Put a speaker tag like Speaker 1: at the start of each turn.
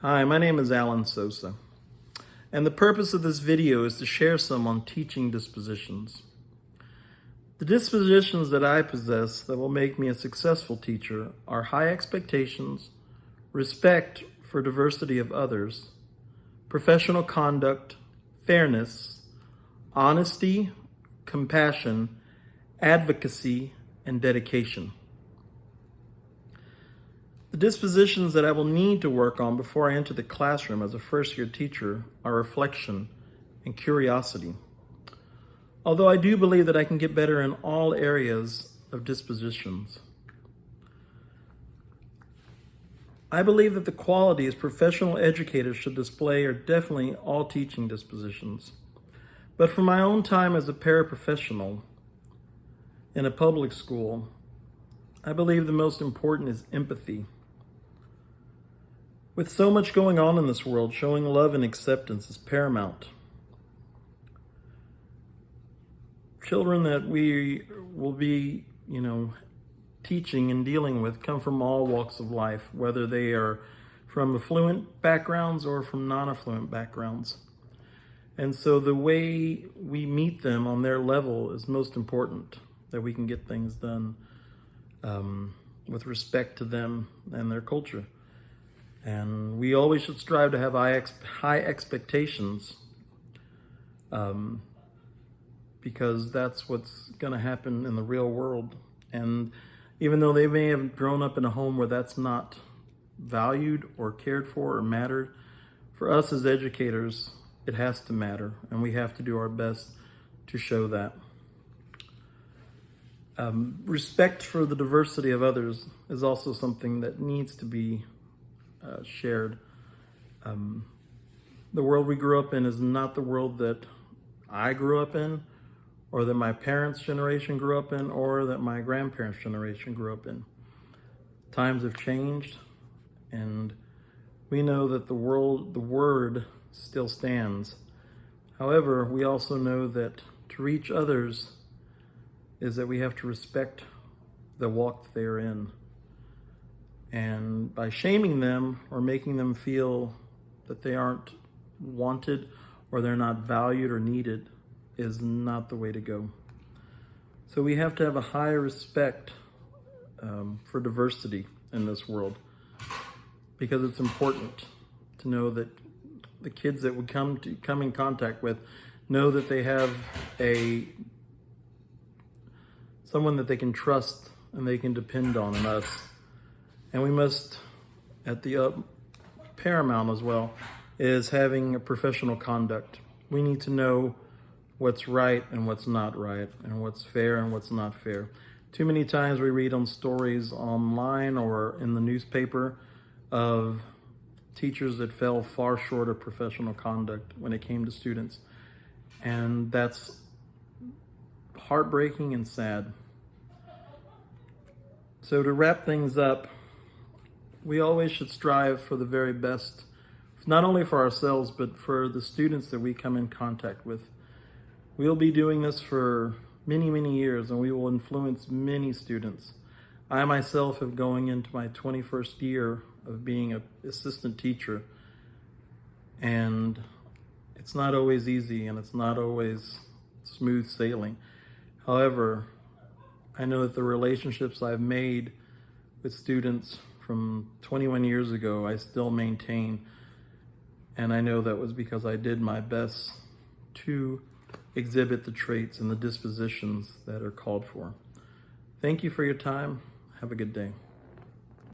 Speaker 1: Hi, my name is Alan Sosa, and the purpose of this video is to share some on teaching dispositions. The dispositions that I possess that will make me a successful teacher are high expectations, respect for diversity of others, professional conduct, fairness, honesty, compassion, advocacy, and dedication. The dispositions that I will need to work on before I enter the classroom as a first-year teacher are reflection and curiosity. Although I do believe that I can get better in all areas of dispositions. I believe that the qualities professional educators should display are definitely all teaching dispositions. But for my own time as a paraprofessional in a public school, I believe the most important is empathy. With so much going on in this world, showing love and acceptance is paramount. Children that we will be, teaching and dealing with come from all walks of life, whether they are from affluent backgrounds or from non-affluent backgrounds. And so the way we meet them on their level is most important, that we can get things done with respect to them and their culture. And we always should strive to have high expectations because that's what's going to happen in the real world. And even though they may have grown up in a home where that's not valued or cared for or mattered, for us as educators, it has to matter, and we have to do our best to show that. Respect for the diversity of others is also something that needs to be shared. The world we grew up in is not the world that I grew up in, or that my parents' generation grew up in, or that my grandparents' generation grew up in. Times have changed, and we know that the word still stands. However, we also know that to reach others is that we have to respect the walk that they are in. And by shaming them or making them feel that they aren't wanted or they're not valued or needed is not the way to go. So we have to have a high respect for diversity in this world, because it's important to know that the kids that we come in contact with know that they have someone that they can trust and they can depend on in us. And we must, at the paramount as well, is having a professional conduct. We need to know what's right and what's not right, and what's fair and what's not fair. Too many times we read on stories online or in the newspaper of teachers that fell far short of professional conduct when it came to students. And that's heartbreaking and sad. So to wrap things up, we always should strive for the very best, not only for ourselves, but for the students that we come in contact with. We'll be doing this for many, many years, and we will influence many students. I myself am going into my 21st year of being an assistant teacher, and it's not always easy, and it's not always smooth sailing. However, I know that the relationships I've made with students from 21 years ago, I still maintain. And I know that was because I did my best to exhibit the traits and the dispositions that are called for. Thank you for your time. Have a good day.